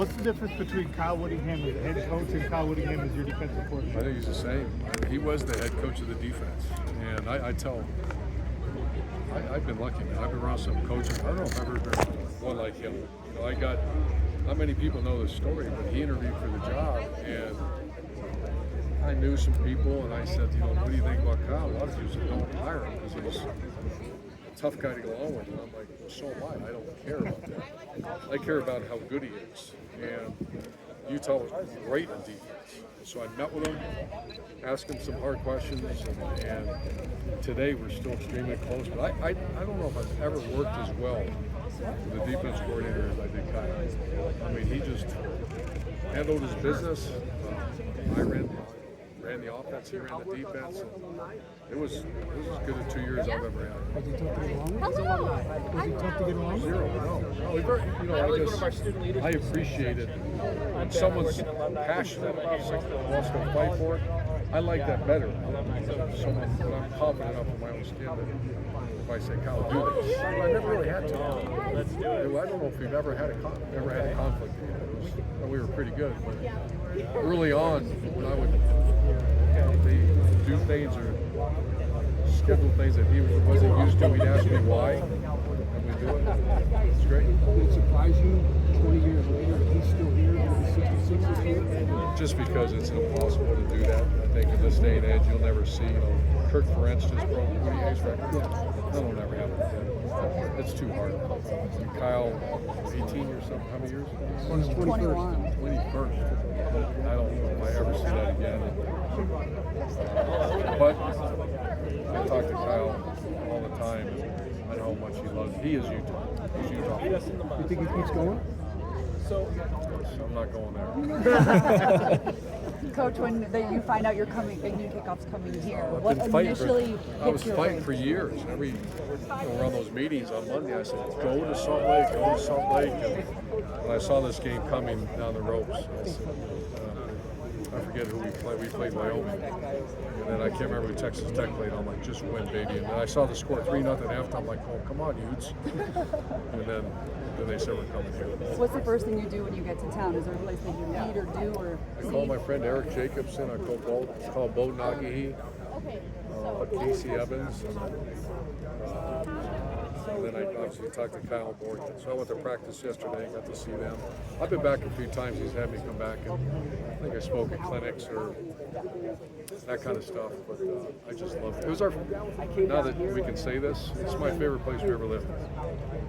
What's the difference between Kyle Whittingham as the head coach and Kyle Whittingham as your defensive coordinator? I think he's the same. He was the head coach of the defense. And I've been lucky, man. I've been around some coaches. I don't know if I've ever been one like him. You know, not many people know this story, but he interviewed for the job, and I knew some people, and I said, you know, what do you think about Kyle? A lot of people said, don't hire him because he's a tough guy to go along with. And I'm like, well, so am I. I don't care about that. I care about how good he is. And Utah was great in defense. So I met with him, asked him some hard questions, and today we're still extremely close. But I don't know if I've ever worked as well with the defense coordinator as I did Kyle. I mean, he just handled his business. I ran the offense, he ran the defense. It was as good as 2 years I've ever had. Was he tough to get along with? Was he tough to get along with? Zero, no. I appreciate it. When someone's passionate about something and wants to fight for it, I like that better. Someone when I'm confident enough in my own skin that if I say, Kyle, do this. I never really had to. I don't know if we've ever had a conflict. We were pretty good, but early on, when I would do things or schedule things that he wasn't used to, he'd ask me why, and we'd do it. It's great. Did it surprise you 20 years later that he's still here, he's 66 is here? Just because it's impossible to do that. I think in this day and age, you'll never see, Kirk Ferentz just broke Woody Hayes' record. That'll never happen again. It's too hard. And Kyle, 18 or something, how many years? 21. 21st. I don't know if I ever see that again. But I talk to Kyle all the time. I know how much he loves. He is Utah. He's Utah. You think he keeps going? I'm not going there. Coach, when you find out you're coming, Big Noon Kickoff's coming here, what I was your fighting brain? for years. Around those meetings on Monday, I said, go to Salt Lake. And when I saw this game coming down the ropes, I said, I forget who we played. We played Wyoming. And then I can't remember who Texas Tech played. I'm like, just win, baby. And then I saw the score 3-0 after. I'm like, oh, come on, Utes. And then they said we're coming here. What's the first thing you do when you get to town? Is there a place that you eat or do or I see? call my friend Eric Jacobson. I call Bo Nagihi, Casey Evans. And then I obviously talked to Kyle Morgan. So I went to practice yesterday and got to see them. I've been back a few times. He's had me come back, and I think I spoke at clinics or that kind of stuff. But I just love it. It was now that we can say this, it's my favorite place we ever lived.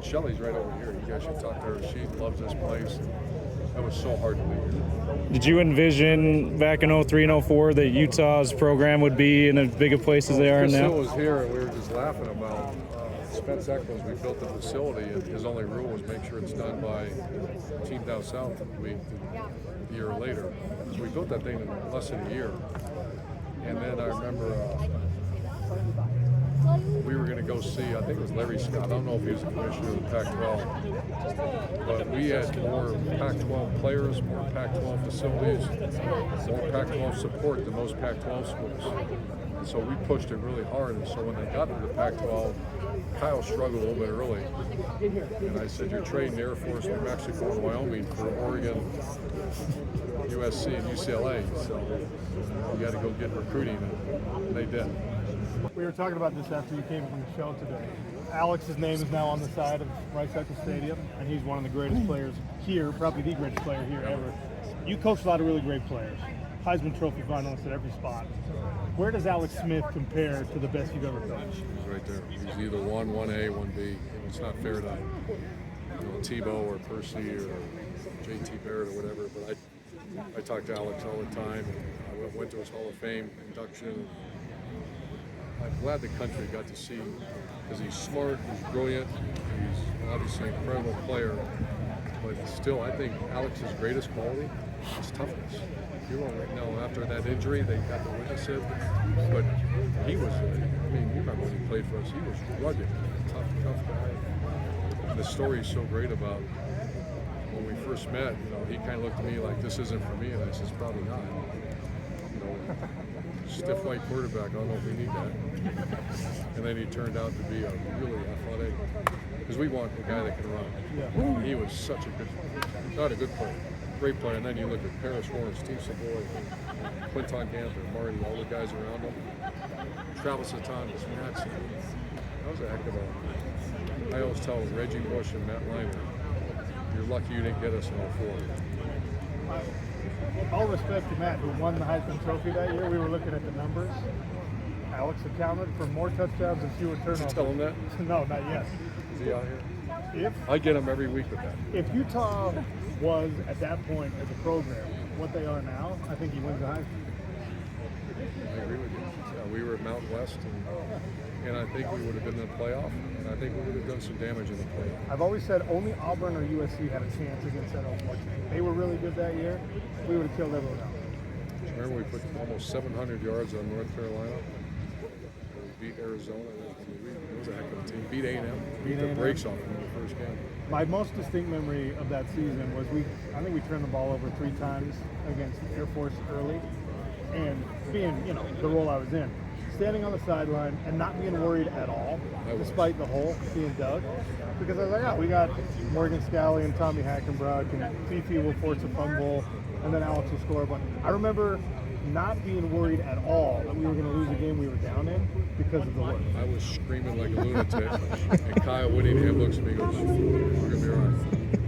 Shelly's right over here. You guys should talk to her. She loves this place. That was so hard to leave. Did you envision back in 03 and 04 that Utah's program would be in as big a place as they are Chris now? Hill was here, and we were just laughing about Spence Eccles. We built the facility, and his only rule was make sure it's done by Team Down South a year later. So we built that thing in less than a year. And then I remember we were going to go see, I think it was Larry Scott. I don't know if he was the commissioner of the Pac-12. But we had more Pac-12 players, more Pac-12 facilities, more Pac-12 support than most Pac-12 schools. And so we pushed it really hard. And so when they got to the Pac-12, Kyle struggled a little bit early. And I said, you're trading Air Force, New Mexico, and Wyoming for Oregon, USC, and UCLA. So you got to go get recruiting. And they did. We were talking about this after you came from the show today. Alex's name is now on the side of Rice Eccles Stadium, and he's one of the greatest players here, probably the greatest player here ever. You coached a lot of really great players. Heisman Trophy finalists at every spot. Where does Alex Smith compare to the best you've ever coached? He's right there. He's either 1A, 1B. It's not fair to Tebow or Percy or JT Barrett or whatever, but I talk to Alex all the time. I went to his Hall of Fame induction. I'm glad the country got to see him because he's smart, he's brilliant, he's obviously an incredible player, but still I think Alex's greatest quality is toughness. You know, after that injury, they got to witness it, but he was, you remember when he played for us, he was rugged, tough guy. And the story is so great about when we first met, he kind of looked at me like, this isn't for me, and I said, it's probably not. Stiff white quarterback, I don't know if we need that. And then he turned out to be a really athletic, because we want a guy that can run. Yeah. He was such a good, not a good player, great player. And then you look at Paris Warren, Steve Savoy, Quinton Ganther, Marty, all the guys around him. Travis Atanas, Matt. That was a heck of a. I always tell Reggie Bush and Matt Liner, you're lucky you didn't get us in all four. All respect to Matt, who won the Heisman Trophy that year. We were looking at the numbers. Alex accounted for more touchdowns and fewer turnovers. Did you tell him that? No, not yet. Is he out here? If I get him every week with that. if Utah was at that point as a program what they are now, I think he wins the Heisman. I agree with you. Yeah, we were at Mount West, and I think we would have been in the playoff, and I think we would have done some damage in the playoff. I've always said only Auburn or USC had a chance against that Oklahoma. They were really good that year. We would have killed everyone else. Remember we put almost 700 yards on North Carolina? We beat Arizona. It was a heck of a team. Beat A&M. Beat the brakes off them in the first game. My most distinct memory of that season was I think we turned the ball over 3 times against Air Force early, and being, the role I was in, standing on the sideline and not being worried at all, despite the hole being dug, because I was like, we got Morgan Scalley and Tommy Hackenbrock, and Fifi will force a fumble, and then Alex will score. But I remember not being worried at all that we were going to lose a game we were down in because of the work. I was screaming like a lunatic, and Kyle Whittingham looks at me and goes, we're going to be all right.